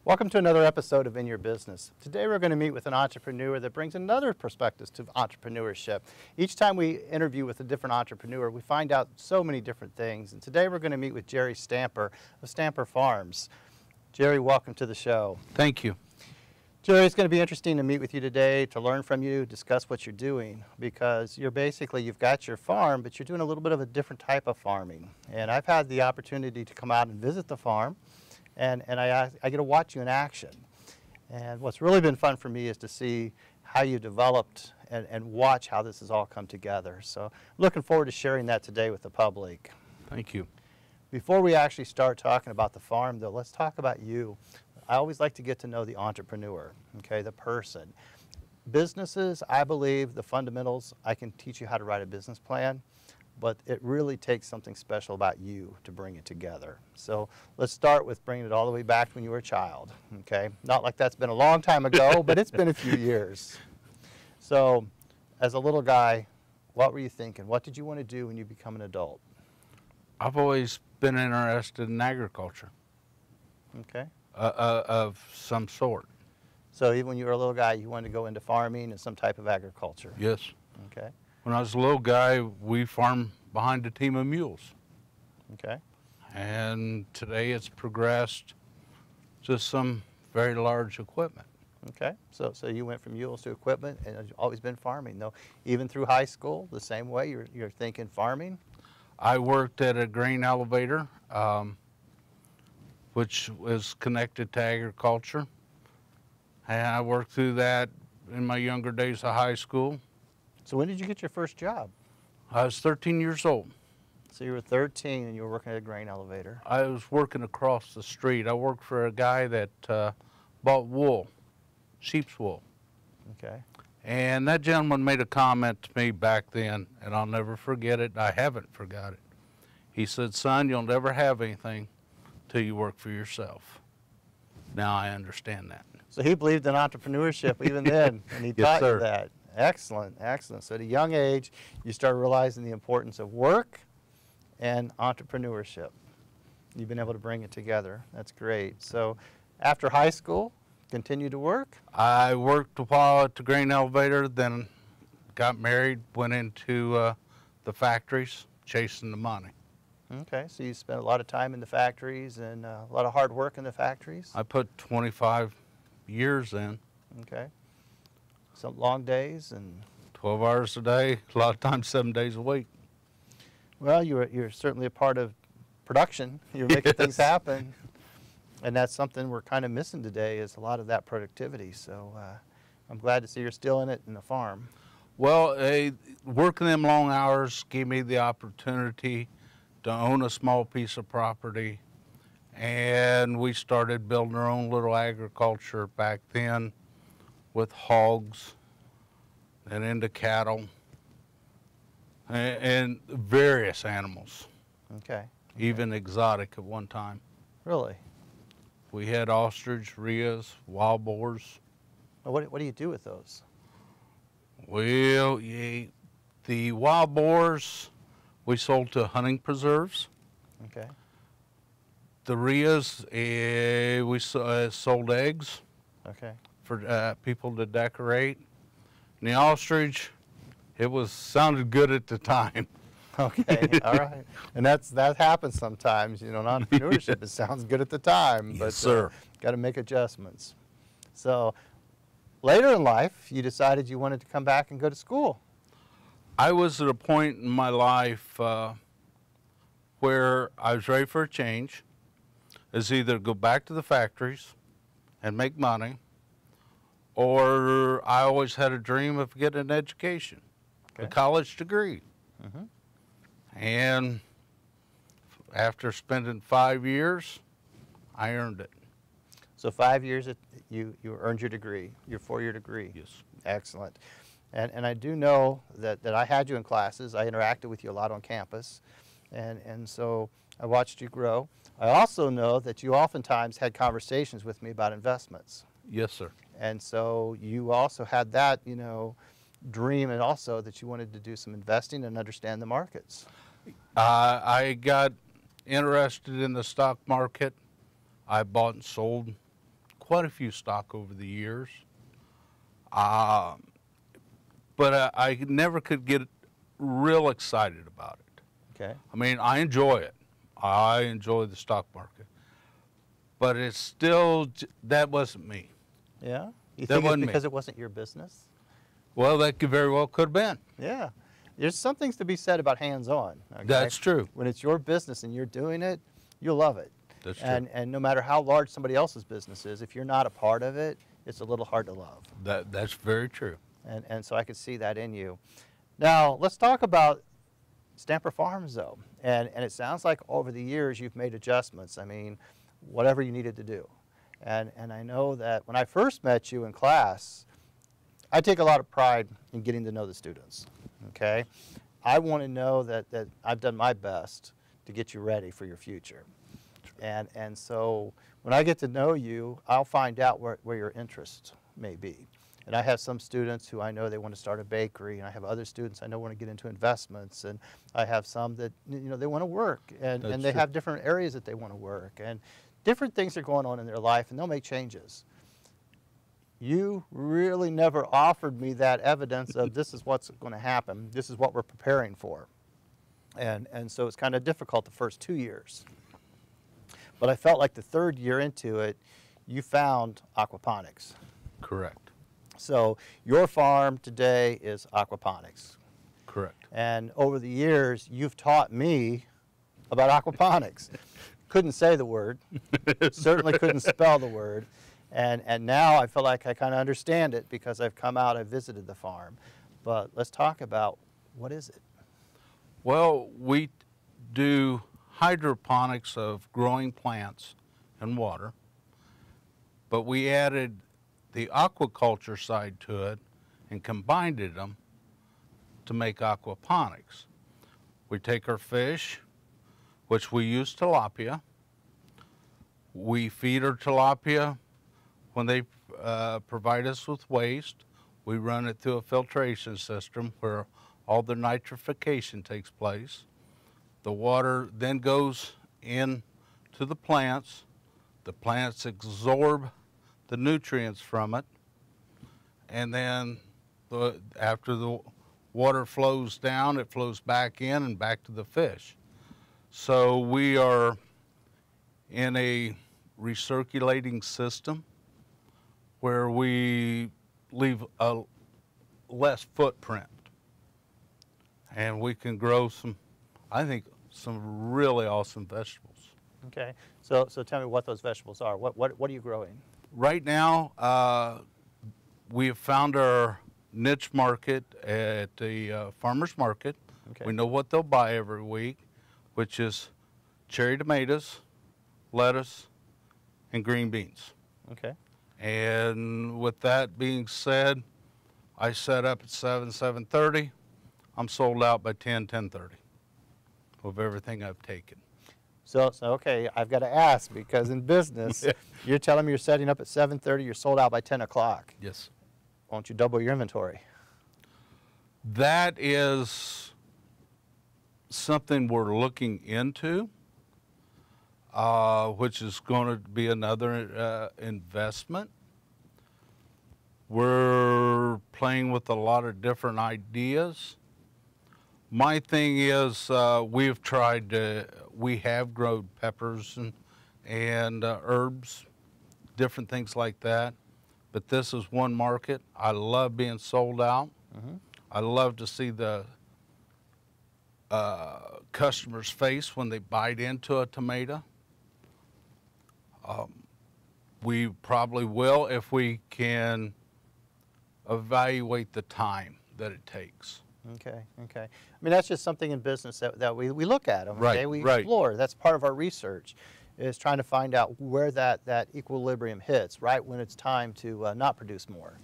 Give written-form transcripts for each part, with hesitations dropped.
Welcome to another episode of In Your Business. Today we're going to meet with an entrepreneur that brings another perspective to entrepreneurship. Each time we interview with a different entrepreneur, we find out so many different things. And today we're going to meet with Jerry Stamper of Stamper Farms. Jerry, welcome to the show. Thank you. Jerry, it's going to be interesting to meet with you today, to learn from you, discuss what you're doing, because you've got your farm, but you're doing a little bit of a different type of farming. And I've had the opportunity to come out and visit the farm. And I get to watch you in action. And what's really been fun for me is to see how you developed and watch how this has all come together. So looking forward to sharing that today with the public. Thank you. Before we actually start talking about the farm, though, let's talk about you. I always like to get to know the entrepreneur, okay, the person. Businesses, I believe, the fundamentals, I can teach you how to write a business plan, but it really takes something special about you to bring it together. So let's start with bringing it all the way back to when you were a child, okay? Not like that's been a long time ago, but it's been a few years. So as a little guy, what were you thinking? What did you want to do when you become an adult? I've always been interested in agriculture. Okay. Of some sort. So even when you were a little guy, you wanted to go into farming and some type of agriculture? Yes. Okay. When I was a little guy, we farmed behind a team of mules. Okay. And today it's progressed to some very large equipment. Okay. So you went from mules to equipment and you've always been farming, though. Even through high school, the same way, you're thinking farming? I worked at a grain elevator, which was connected to agriculture. And I worked through that in my younger days of high school. So when did you get your first job? I was 13 years old. So you were 13 and you were working at a grain elevator. I was working across the street. I worked for a guy that bought wool, sheep's wool. Okay. And that gentleman made a comment to me back then, and I'll never forget it. I haven't forgot it. He said, "Son, you'll never have anything till you work for yourself." Now I understand that. So he believed in entrepreneurship even then, and he taught you that. Excellent, excellent. So at a young age, you start realizing the importance of work and entrepreneurship. You've been able to bring it together. That's great. So after high school, continue to work? I worked a while at the grain elevator, then got married, went into the factories, chasing the money. Okay, so you spent a lot of time in the factories and a lot of hard work in the factories? I put 25 years in. Okay. Some long days and 12 hours a day, a lot of times 7 days a week. Well, you're certainly a part of production. You're making things happen, and that's something we're kind of missing today, is a lot of that productivity. So I'm glad to see you're still in it in the farm. Well, working them long hours gave me the opportunity to own a small piece of property, and we started building our own little agriculture back then, with hogs and into cattle and various animals. Okay. Even exotic at one time. Really? We had ostrich, rheas, wild boars. Well, what do you do with those? Well, the wild boars we sold to hunting preserves. Okay. The rheas, we sold eggs. Okay. For people to decorate. And the ostrich, sounded good at the time. Okay, all right. And that happens sometimes, you know, in entrepreneurship. It sounds good at the time, but Yes, sir. Got to make adjustments. So later in life, you decided you wanted to come back and go to school. I was at a point in my life where I was ready for a change. Is either go back to the factories and make money, or I always had a dream of getting an education, a college degree. Mm-hmm. And after spending 5 years, I earned it. So 5 years, you earned your degree, your 4-year degree. Yes. Excellent. And I do know that I had you in classes. I interacted with you a lot on campus. And so I watched you grow. I also know that you oftentimes had conversations with me about investments. Yes, sir. And so you also had that, you know, dream, and also that you wanted to do some investing and understand the markets. I got interested in the stock market. I bought and sold quite a few stock over the years. But I never could get real excited about it. Okay. I mean, I enjoy it. I enjoy the stock market. But it's still, that wasn't me. Yeah? You That think it's wasn't me. because it wasn't your business? Well, that could very well could have been. Yeah. There's some things to be said about hands-on. Okay? That's true. When it's your business and you're doing it, you'll love it. That's true. And no matter how large somebody else's business is, if you're not a part of it, it's a little hard to love. That's very true. And so I could see that in you. Now, let's talk about Stamper Farms, though. And it sounds like over the years you've made adjustments. I mean, whatever you needed to do. And I know that when I first met you in class, I take a lot of pride in getting to know the students, okay? I want to know that I've done my best to get you ready for your future. And so when I get to know you, I'll find out where your interests may be. And I have some students who I know they want to start a bakery, and I have other students I know want to get into investments, and I have some that, you know, they want to work, and they have different areas that they want to work, and different things are going on in their life, and they'll make changes. You really never offered me that evidence of this is what's going to happen, this is what we're preparing for. And so it's kind of difficult the first 2 years. But I felt like the third year into it, you found aquaponics. Correct. So your farm today is aquaponics. Correct. And over the years, you've taught me about aquaponics. Couldn't say the word, certainly couldn't spell the word. And now I feel like I kind of understand it because I've come out, I've visited the farm. But let's talk about, what is it? Well, we do hydroponics of growing plants and water, but we added the aquaculture side to it and combined them to make aquaponics. We take our fish, which we use tilapia. We feed our tilapia when they provide us with waste. We run it through a filtration system where all the nitrification takes place. The water then goes in to the plants. The plants absorb the nutrients from it, and then after the water flows down, it flows back in and back to the fish. So we are in a recirculating system where we leave a less footprint, and we can grow some, I think, some really awesome vegetables. Okay, so tell me what those vegetables are. What are you growing? Right now, we have found our niche market at the farmer's market. Okay. We know what they'll buy every week, which is cherry tomatoes, lettuce, and green beans. Okay. And with that being said, I set up at 7:30. I'm sold out by 10:30 of everything I've taken. So okay, I've got to ask, because in business, you're telling me you're setting up at 7:30, you're sold out by 10 o'clock. Yes. Why don't you double your inventory? That is something we're looking into, which is going to be another investment. We're playing with a lot of different ideas. My thing is, we have grown peppers and herbs, different things like that. But this is one market. I love being sold out. Mm-hmm. I love to see the customer's face when they bite into a tomato. We probably will if we can evaluate the time that it takes. Okay, okay. I mean, that's just something in business that we look at, okay? Right, We right. explore. That's part of our research, is trying to find out where that equilibrium hits, right when it's time to not produce more.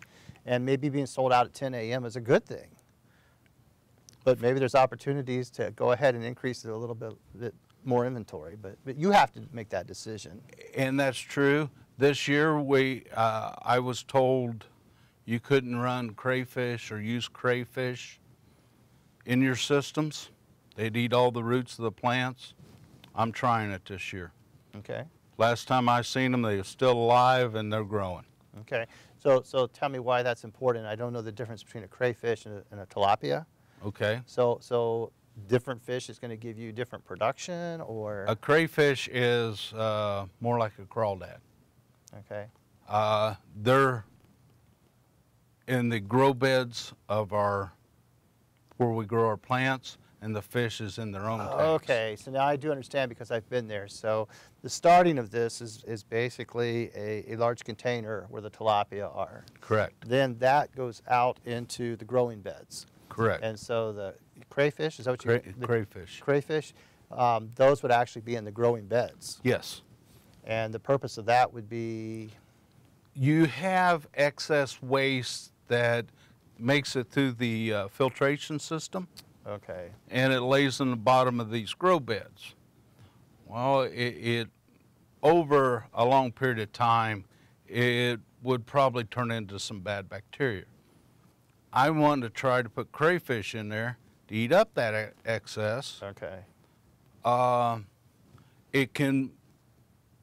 And maybe being sold out at 10 a.m. is a good thing. But maybe there's opportunities to go ahead and increase it a little bit more inventory. But you have to make that decision. And that's true. This year, I was told you couldn't run crayfish or use crayfish in your systems. They'd eat all the roots of the plants. I'm trying it this year. Okay. Last time I seen them, they were still alive and they're growing. Okay. So tell me why that's important. I don't know the difference between a crayfish and a tilapia. Okay. So different fish is going to give you different production, or? A crayfish is more like a crawdad. Okay. They're in the grow beds of where we grow our plants, and the fish is in their own tanks. Okay, so now I do understand because I've been there. So the starting of this is basically a large container where the tilapia are. Correct. Then that goes out into the growing beds. Correct. And so the crayfish, is that what you? Crayfish. Crayfish, those would actually be in the growing beds. Yes. And the purpose of that would be? You have excess waste that makes it through the filtration system. Okay. And it lays in the bottom of these grow beds. Well, it over a long period of time, it would probably turn into some bad bacteria. I wanted to try to put crayfish in there to eat up that excess. Okay. It can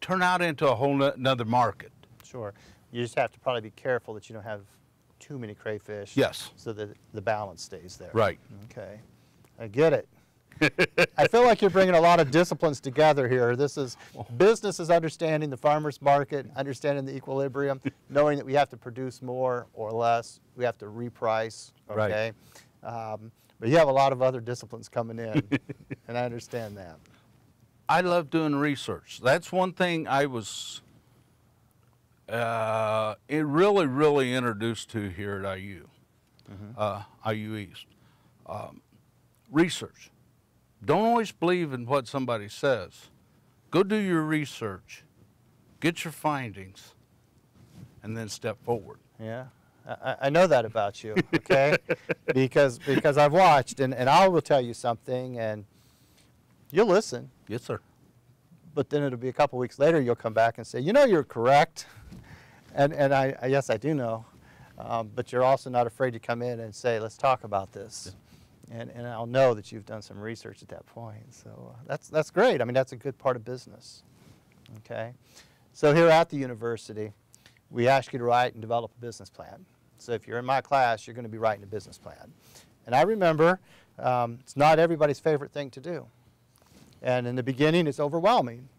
turn out into a whole another market. Sure. You just have to probably be careful that you don't have too many crayfish. Yes. So that the balance stays there. Right. Okay. I get it. I feel like you're bringing a lot of disciplines together here. This is business is understanding the farmer's market, understanding the equilibrium, knowing that we have to produce more or less. We have to reprice, okay? Right. But you have a lot of other disciplines coming in, and I understand that. I love doing research. That's one thing I was really introduced to here at IU, IU East. Research. Don't always believe in what somebody says. Go do your research, get your findings, and then step forward. Yeah, I know that about you, okay? because I've watched, and I will tell you something, and you'll listen. Yes, sir. But then it'll be a couple weeks later, you'll come back and say, you know, you're correct. And yes, I do know. But you're also not afraid to come in and say, let's talk about this. And I'll know that you've done some research at that point. So that's great. I mean, that's a good part of business. Okay. So here at the university, we ask you to write and develop a business plan. So if you're in my class, you're going to be writing a business plan. And I remember it's not everybody's favorite thing to do. And in the beginning, it's overwhelming.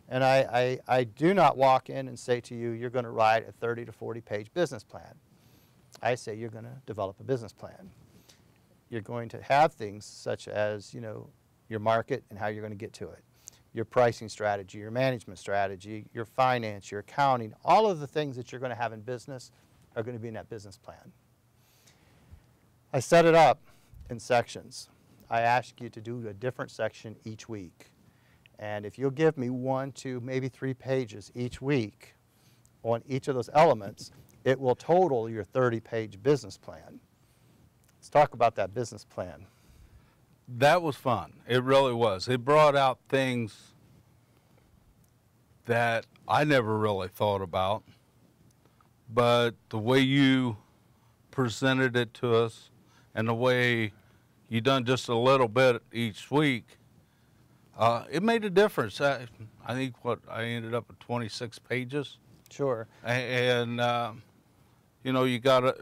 And I do not walk in and say to you, you're going to write a 30 to 40-page business plan. I say you're going to develop a business plan. You're going to have things such as, you know, your market and how you're going to get to it, your pricing strategy, your management strategy, your finance, your accounting, all of the things that you're going to have in business are going to be in that business plan. I set it up in sections. I ask you to do a different section each week. And if you'll give me 1, 2, maybe 3 pages each week on each of those elements, it will total your 30-page business plan. Let's talk about that business plan. That was fun. It really was. It brought out things that I never really thought about, but the way you presented it to us and the way you done just a little bit each week, it made a difference. I think I ended up at 26 pages. Sure. And you know, you got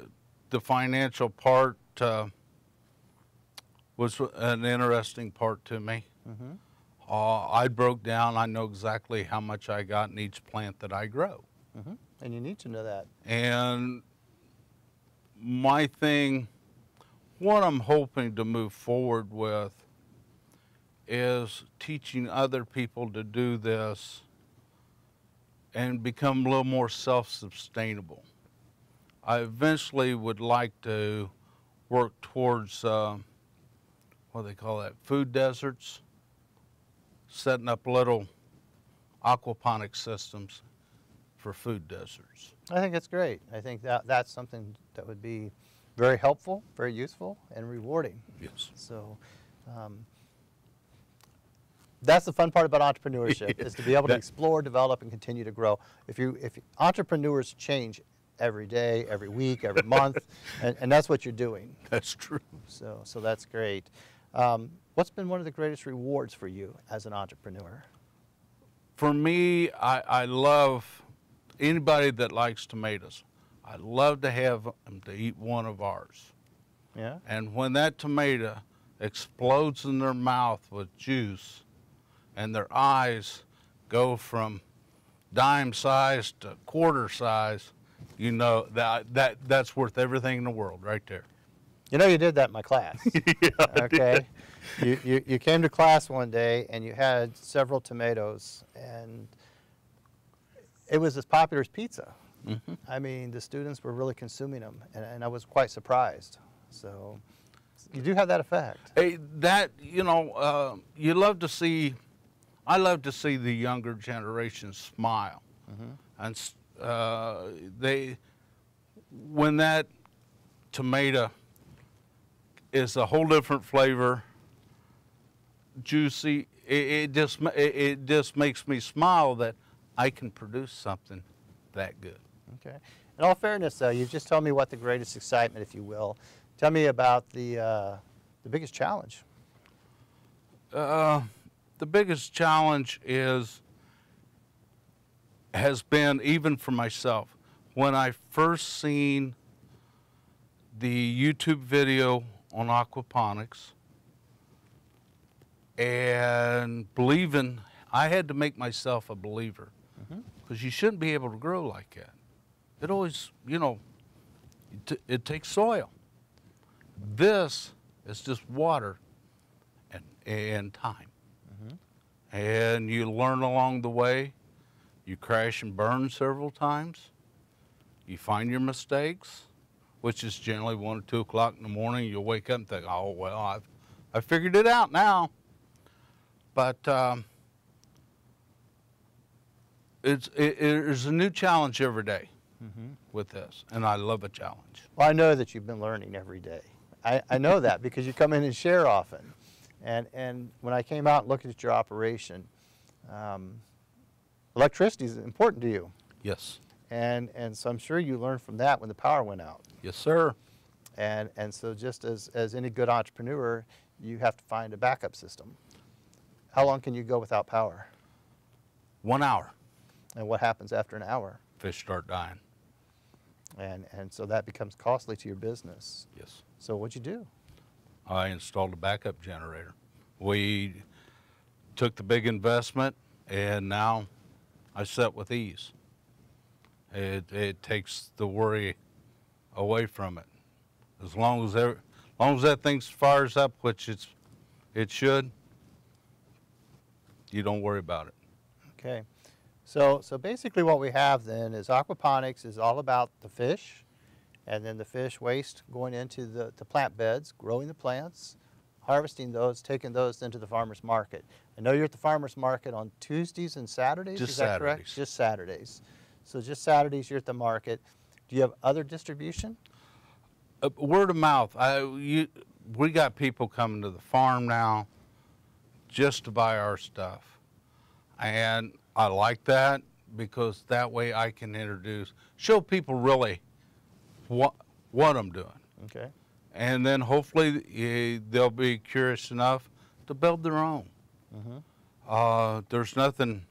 the financial part was an interesting part to me. Mm-hmm. I broke down. I know exactly how much I got in each plant that I grow. Mm-hmm. And you need to know that. And my thing, what I'm hoping to move forward with is teaching other people to do this and become a little more self-sustainable. I eventually would like to work towards, what do they call that, food deserts, setting up little aquaponic systems for food deserts. I think it's great. I think that's something that would be very helpful, very useful, and rewarding. Yes. So that's the fun part about entrepreneurship, is to be able to explore, develop, and continue to grow. If entrepreneurs change every day, every week, every month, and that's what you're doing. That's true. So that's great. What's been one of the greatest rewards for you as an entrepreneur? For me, I love anybody that likes tomatoes. I love to have them to eat one of ours. Yeah. And when that tomato explodes in their mouth with juice and their eyes go from dime size to quarter size, you know that's worth everything in the world right there. You know, you did that in my class. Yeah, Okay. You came to class one day and you had several tomatoes, and it was as popular as pizza. Mm-hmm. I mean, the students were really consuming them, and I was quite surprised. So you do have that effect. Hey, that, you know, you love to see, I love to see the younger generation smile. Mm-hmm. And when that tomato is a whole different flavor, juicy, it just makes me smile that I can produce something that good. Okay. In all fairness, though, you've just told me what the greatest excitement, if you will. Tell me about the biggest challenge. The biggest challenge has been, even for myself, when I first seen the YouTube video on aquaponics and believing, I had to make myself a believer, because you shouldn't be able to grow like that. It always, you know, it takes soil. This is just water and time. And you learn along the way. You crash and burn several times. You find your mistakes, which is generally 1 or 2 o'clock in the morning. You'll wake up and think, oh, well, I figured it out now. But it's a new challenge every day with this, and I love a challenge. Well, I know that you've been learning every day. I know that because you come in and share often. And when I came out and looked at your operation, electricity is important to you. Yes. And so I'm sure you learned from that when the power went out. Yes, sir. And so just as any good entrepreneur, you have to find a backup system. How long can you go without power? 1 hour. And what happens after an hour? Fish start dying. And so that becomes costly to your business. Yes. So what'd you do? I installed a backup generator. We took the big investment, and now I sit with ease. It takes the worry away from it. As long as that thing fires up, which it should, you don't worry about it. Okay. So basically what we have then is aquaponics is all about the fish, and then the fish waste going into the plant beds, growing the plants, harvesting those, taking those into the farmer's market. I know you're at the farmer's market on Tuesdays and Saturdays, Just is that Saturdays. correct? Just Saturdays. So just Saturdays you're at the market. Do you have other distribution? Word of mouth. We got people coming to the farm now just to buy our stuff. And I like that, because that way I can show people really what I'm doing. Okay. And then hopefully they'll be curious enough to build their own. There's nothing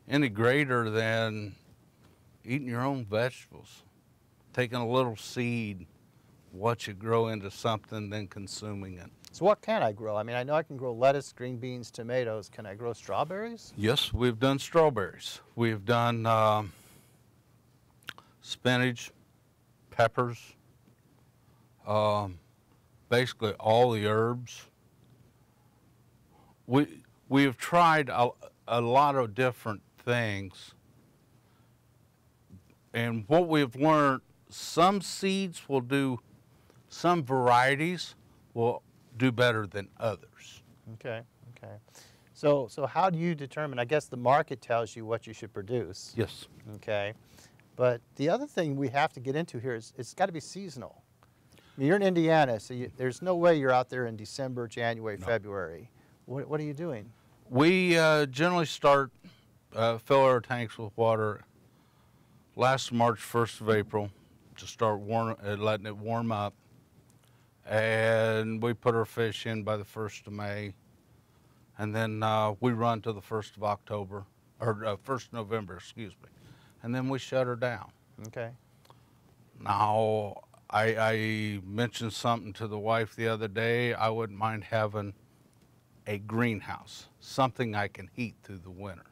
any greater than eating your own vegetables, taking a little seed, watch it grow into something, then consuming it. So what can I grow? I mean, I know I can grow lettuce, green beans, tomatoes. Can I grow strawberries? Yes, we've done strawberries. We've done spinach, peppers, basically all the herbs. We have tried a lot of different things, and what we've learned, some seeds will do, some varieties will do better than others. Okay, okay. So how do you determine, I guess the market tells you what you should produce. Yes. Okay. But the other thing we have to get into here is it's got to be seasonal. I mean, you're in Indiana, so there's no way you're out there in December, January, No. February. What are you doing? We generally start, fill our tanks with water last March, 1st of April, to start letting it warm up. And we put our fish in by the 1st of May. And then we run to the 1st of October. or 1st November, excuse me. And then we shut her down. Okay. Now, I mentioned something to the wife the other day. I wouldn't mind having a greenhouse, something I can heat through the winter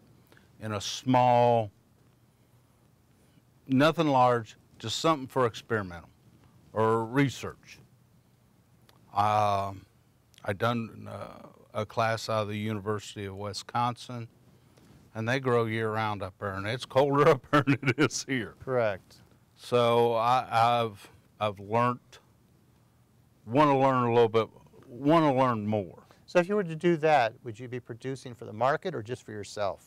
in a small, nothing large, just something for experimental or research. I done a class out of the University of Wisconsin, and they grow year-round up there, and it's colder up there than it is here. Correct. So I've learned, want to learn a little bit, want to learn more. So if you were to do that, would you be producing for the market or just for yourself?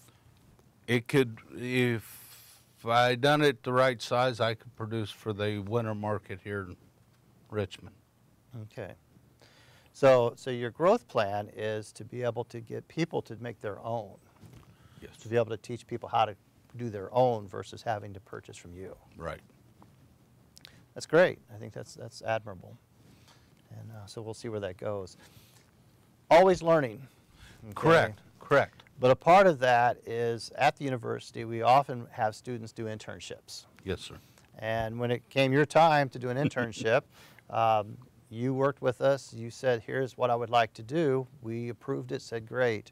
It could, if I done it the right size, I could produce for the winter market here in Richmond. Okay. So your growth plan is to be able to get people to make their own. Yes. To be able to teach people how to do their own versus having to purchase from you. Right. That's great. I think that's admirable. And so we'll see where that goes. Always learning. Okay? Correct. Correct. But a part of that is at the university, we often have students do internships. Yes, sir. And when it came your time to do an internship, you worked with us. You said, here's what I would like to do. We approved it, said great.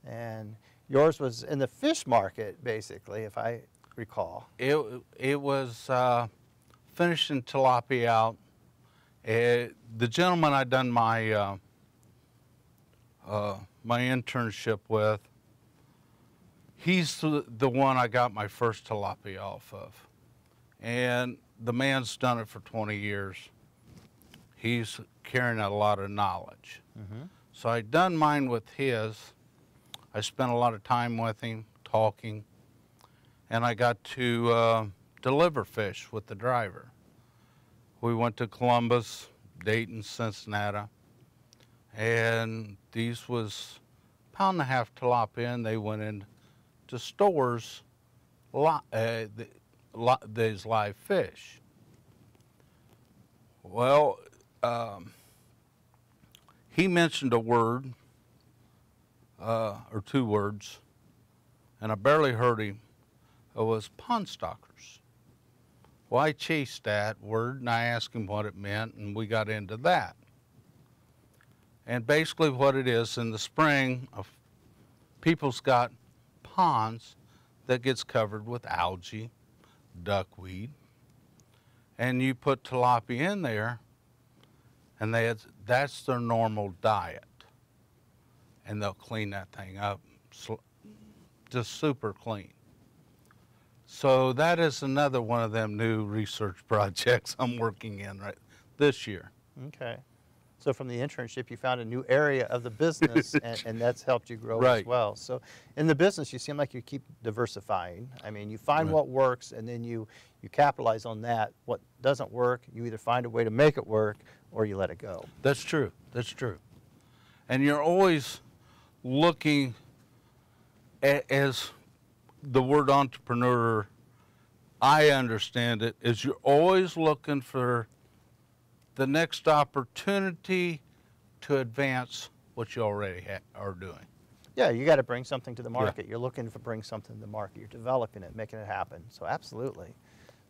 And yours was in the fish market, basically, if I recall. It was finishing tilapia out. The gentleman I done my my internship with, he's the one I got my first tilapia off of. And the man's done it for 20 years. He's carrying a lot of knowledge. Mm-hmm. So I done mine with his. I spent a lot of time with him, talking, and I got to deliver fish with the driver. We went to Columbus, Dayton, Cincinnati, and these was 1.5 pound tilapia, and they went into stores, these live fish. Well, he mentioned a word, or 2 words, and I barely heard him. It was pond stalkers. Well, I chased that word, and I asked him what it meant, and we got into that. And basically what it is, in the spring, people's got ponds that gets covered with algae, duckweed, and you put tilapia in there, and that's their normal diet. And they'll clean that thing up, just super clean. So that is another one of them new research projects I'm working in this year. Okay. So from the internship, you found a new area of the business, and that's helped you grow as well. So in the business, you seem like you keep diversifying. I mean, you find what works, and then you capitalize on that. What doesn't work, you either find a way to make it work, or you let it go. That's true. That's true. And you're always looking as the word entrepreneur, I understand it, is you're always looking for the next opportunity to advance what you already are doing. Yeah, you got to bring something to the market. Yeah. You're looking to bring something to the market. You're developing it, making it happen. So absolutely.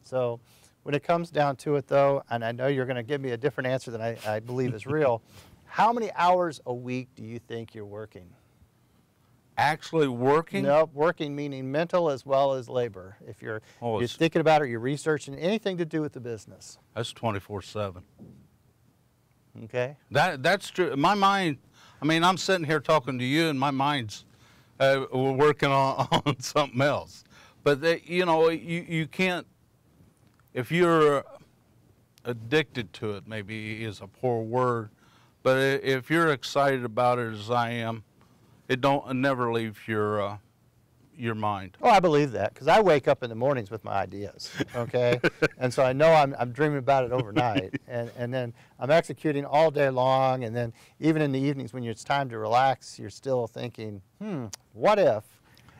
So when it comes down to it, though, and I know you're going to give me a different answer than I believe is real, how many hours a week do you think you're working? Actually working? No, working meaning mental as well as labor. If you're thinking about it, you're researching anything to do with the business. That's 24/7. Okay. That's true. My mind, I mean, I'm sitting here talking to you, and my mind's working on something else. But you know, you can't. If you're addicted to it, maybe is a poor word, but if you're excited about it as I am, it never leaves your mind. Oh, I believe that, because I wake up in the mornings with my ideas, okay? And so I know I'm dreaming about it overnight, and then I'm executing all day long, and then even in the evenings when it's time to relax, you're still thinking, what if?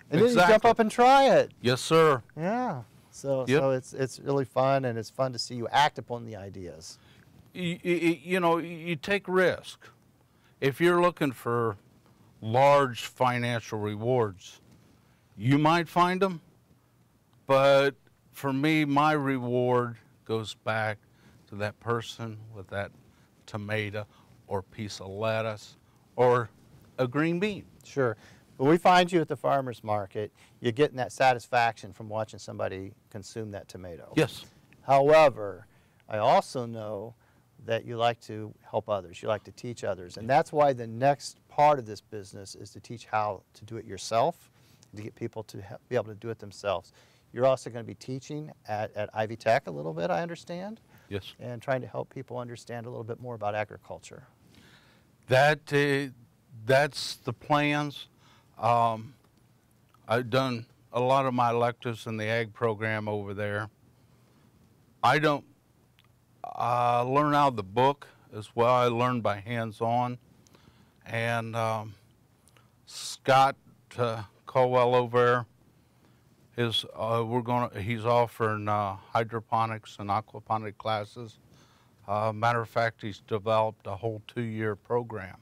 And then you jump up and try it. Yes, sir. Yeah. So it's really fun, and it's fun to see you act upon the ideas. You know, you take risk. If you're looking for large financial rewards, You might find them, but for me, my reward goes back to that person with that tomato or piece of lettuce or a green bean. Sure. When we find you at the farmer's market, you're getting that satisfaction from watching somebody consume that tomato. Yes. However, I also know that you like to help others, you like to teach others, and that's why the next part of this business is to teach how to do it yourself, to get people to be able to do it themselves. You're also going to be teaching at Ivy Tech a little bit, I understand. Yes. And trying to help people understand a little bit more about agriculture. That's the plans. I've done a lot of my electives in the ag program over there. I don't learn out of the book as well. I learn by hands-on. And Scott Colwell over there is he's offering hydroponics and aquaponic classes. Matter of fact, he's developed a whole 2-year program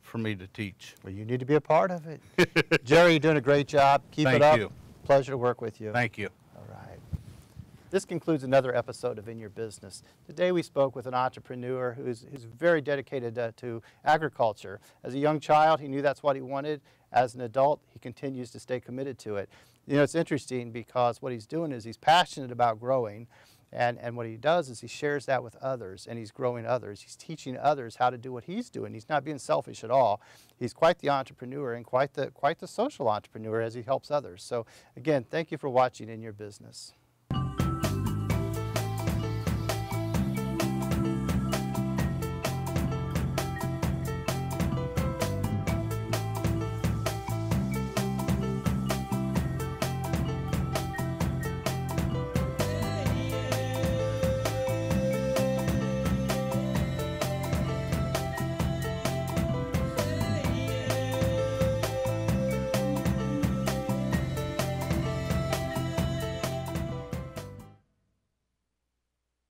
for me to teach. Well, you need to be a part of it. Jerry, you're doing a great job. Keep it up. Thank you. Pleasure to work with you. Thank you. All right. This concludes another episode of In Your Business. Today we spoke with an entrepreneur who's very dedicated to agriculture. As a young child, he knew that's what he wanted. As an adult, he continues to stay committed to it. You know, it's interesting because what he's doing is he's passionate about growing, and what he does is he shares that with others, and he's growing others. He's teaching others how to do what he's doing. He's not being selfish at all. He's quite the entrepreneur and quite the social entrepreneur as he helps others. So again, thank you for watching In Your Business.